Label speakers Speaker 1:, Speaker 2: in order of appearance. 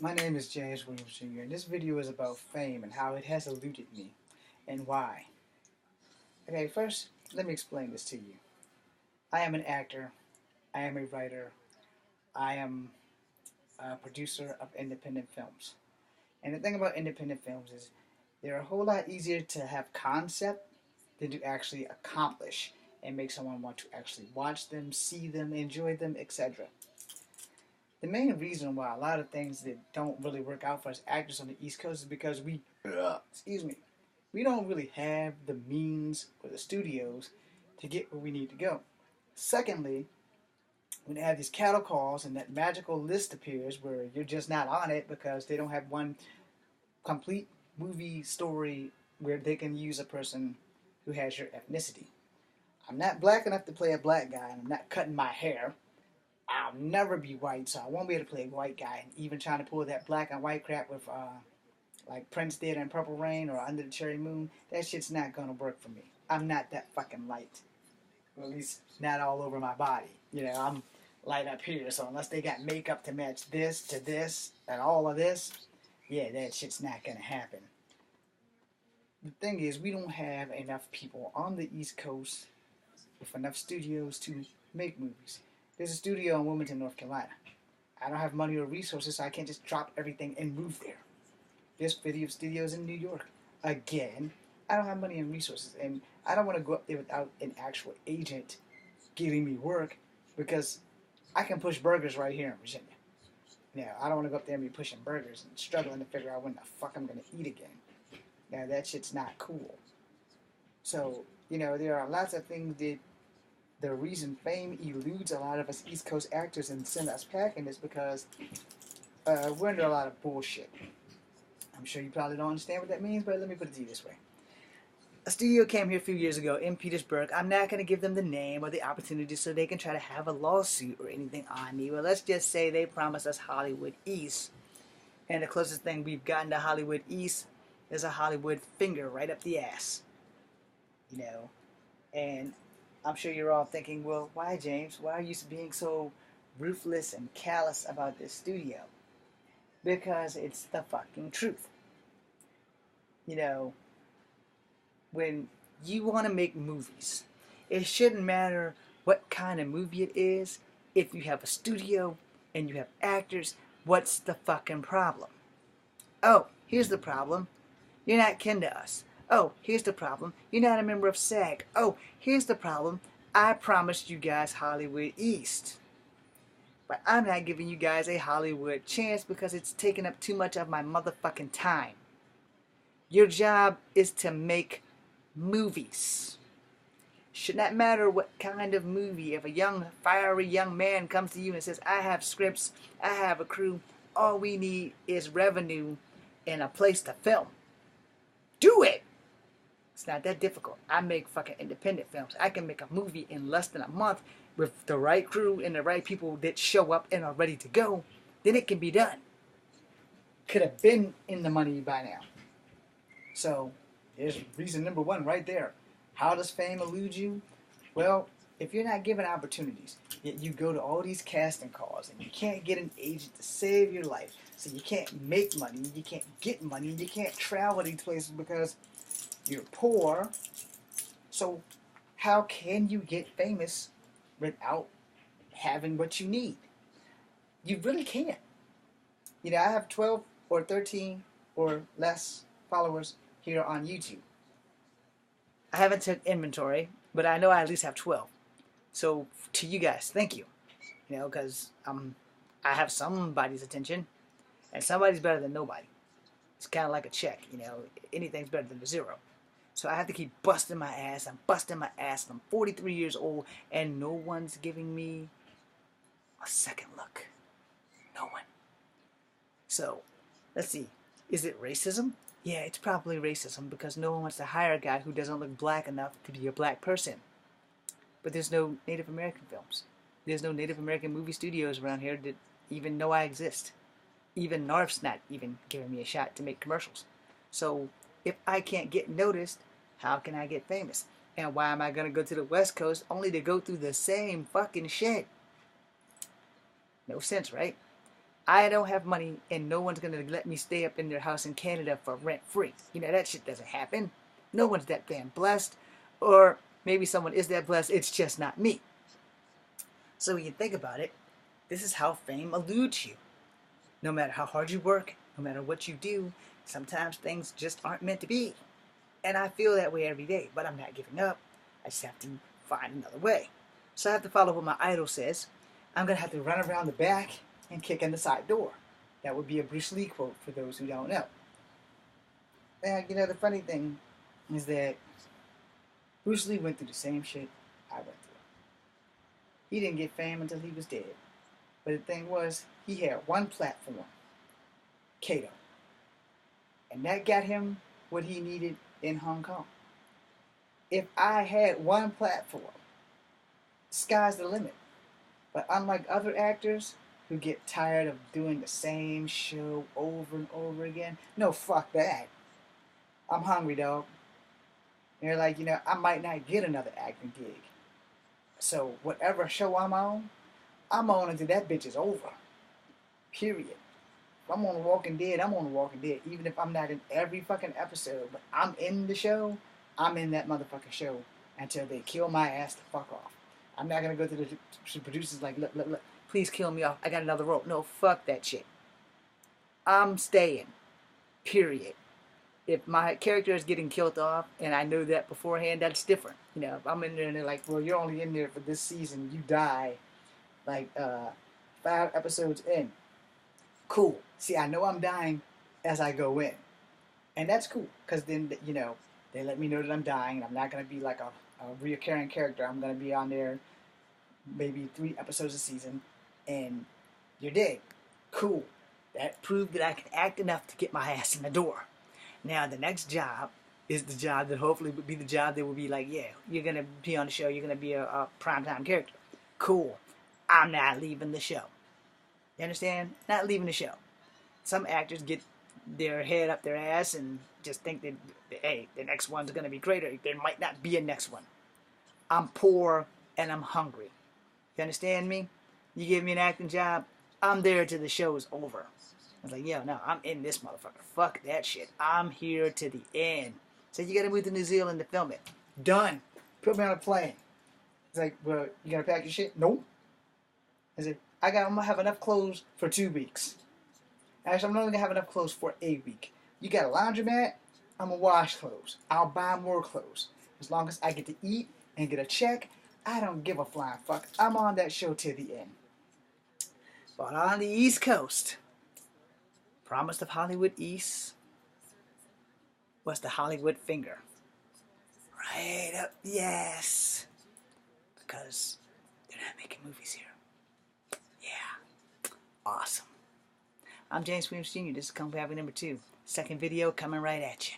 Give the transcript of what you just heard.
Speaker 1: My name is James Williams Jr. and this video is about fame and how it has eluded me and why. Okay, first, let me explain this to you. I am an actor, I am a writer, I am a producer of independent films. And the thing about independent films is they're a whole lot easier to have concept than to actually accomplish and make someone want to actually watch them, see them, enjoy them, etc. The main reason why a lot of things that don't really work out for us actors on the East Coast is because excuse me, we don't really have the means or the studios to get where we need to go. Secondly, when they have these cattle calls and that magical list appears where you're just not on it because they don't have one complete movie story where they can use a person who has your ethnicity. I'm not black enough to play a black guy, and I'm not cutting my hair. I'll never be white, so I won't be able to play a white guy. And even trying to pull that black and white crap with like Prince did in Purple Rain or Under the Cherry Moon, that shit's not gonna work for me. I'm not that fucking light. Or at least not all over my body. You know, I'm light up here, so unless they got makeup to match this to this and all of this, yeah, that shit's not gonna happen. The thing is, we don't have enough people on the East Coast with enough studios to make movies. There's a studio in Wilmington, North Carolina. I don't have money or resources, so I can't just drop everything and move there. There's video studios in New York. Again, I don't have money and resources, and I don't want to go up there without an actual agent giving me work because I can push burgers right here in Virginia. Now, I don't want to go up there and be pushing burgers and struggling to figure out when the fuck I'm going to eat again. Now, that shit's not cool. So, there are lots of things that the reason fame eludes a lot of us East Coast actors and send us packing is because we're under a lot of bullshit. I'm sure you probably don't understand what that means, but let me put it to you this way. A studio came here a few years ago in Petersburg. I'm not going to give them the name or the opportunity so they can try to have a lawsuit or anything on me. Well, let's just say they promised us Hollywood East. And the closest thing we've gotten to Hollywood East is a Hollywood finger right up the ass. And I'm sure you're all thinking, well, why, James? Why are you being so ruthless and callous about this studio? Because it's the fucking truth. When you want to make movies, it shouldn't matter what kind of movie it is. If you have a studio and you have actors, what's the fucking problem? Oh, here's the problem. You're not kin to us. Oh, here's the problem. You're not a member of SAG. Oh, here's the problem. I promised you guys Hollywood East. But I'm not giving you guys a Hollywood chance because it's taking up too much of my motherfucking time. Your job is to make movies. Should not matter what kind of movie. If a young, fiery young man comes to you and says, I have scripts, I have a crew, all we need is revenue and a place to film. Do it! It's not that difficult. I make fucking independent films. I can make a movie in less than a month with the right crew and the right people that show up and are ready to go. Then it can be done. Could have been in the money by now. So, there's reason number one right there. How does fame elude you? Well, if you're not given opportunities, yet you go to all these casting calls and you can't get an agent to save your life, so you can't make money, you can't get money, you can't travel these places because you're poor. So how can you get famous without having what you need? You really can't. I have 12 or 13 or less followers here on YouTube. I haven't took inventory, but I know I at least have 12. So to you guys, thank you. Because I have somebody's attention, and somebody's better than nobody. It's kind of like a check, anything's better than a zero. So I have to keep busting my ass. I'm busting my ass. I'm 43 years old, and no one's giving me a second look. No one. So, let's see. Is it racism? Yeah, it's probably racism because no one wants to hire a guy who doesn't look black enough to be a black person. But there's no Native American films. There's no Native American movie studios around here that even know I exist. Even NARF's not even giving me a shot to make commercials. So, if I can't get noticed, how can I get famous? And why am I going to go to the West Coast only to go through the same fucking shit? No sense, right? I don't have money, and no one's gonna let me stay up in their house in Canada for rent free. You know, that shit doesn't happen. No one's that damn blessed. Or maybe someone is that blessed, it's just not me. So when you think about it, this is how fame eludes you. No matter how hard you work, no matter what you do, sometimes things just aren't meant to be. And I feel that way every day, but I'm not giving up. I just have to find another way. So I have to follow what my idol says. I'm going to have to run around the back and kick in the side door. That would be a Bruce Lee quote for those who don't know. And, you know, the funny thing is that Bruce Lee went through the same shit I went through. He didn't get fame until he was dead. But the thing was, he had one platform, Kato. And that got him what he needed in Hong Kong. If I had one platform, sky's the limit. But unlike other actors who get tired of doing the same show over and over again, no, fuck that. I'm hungry, dog. And they're like, you know, I might not get another acting gig. So whatever show I'm on until that bitch is over. Period. If I'm on The Walking Dead, I'm on The Walking Dead. Even if I'm not in every fucking episode, but I'm in the show, I'm in that motherfucking show until they kill my ass to fuck off. I'm not gonna go to the producers like, look, please kill me off. I got another role. No, fuck that shit. I'm staying. Period. If my character is getting killed off and I know that beforehand, that's different. You know, if I'm in there and they're like, well, you're only in there for this season, you die like 5 episodes in. Cool. See, I know I'm dying as I go in. And that's cool, because then, you know, they let me know that I'm dying, and I'm not going to be like a reoccurring character. I'm going to be on there maybe 3 episodes a season, and you're dead. Cool. That proved that I can act enough to get my ass in the door. Now, the next job is the job that hopefully would be the job that will be like, yeah, you're going to be on the show, you're going to be a primetime character. Cool. I'm not leaving the show. You understand? Not leaving the show. Some actors get their head up their ass and just think that, hey, the next one's going to be greater. There might not be a next one. I'm poor and I'm hungry. You understand me? You give me an acting job, I'm there till the show's over. I was like, yo, no, I'm in this motherfucker. Fuck that shit. I'm here to the end. So you gotta move to New Zealand to film it. Done. Put me on a plane. It's like, well, you gonna pack your shit? Nope. I said, I'm gonna have enough clothes for 2 weeks. Actually, I'm only gonna have enough clothes for a week. You got a laundromat? I'm gonna wash clothes. I'll buy more clothes. As long as I get to eat and get a check, I don't give a flying fuck. I'm on that show to the end. But on the East Coast, promised of Hollywood East was the Hollywood finger. Right up the ass. Because they're not making movies here. Yeah. Awesome. I'm James Williams Jr. This is Kung Fu Having number 2. Second video coming right at you.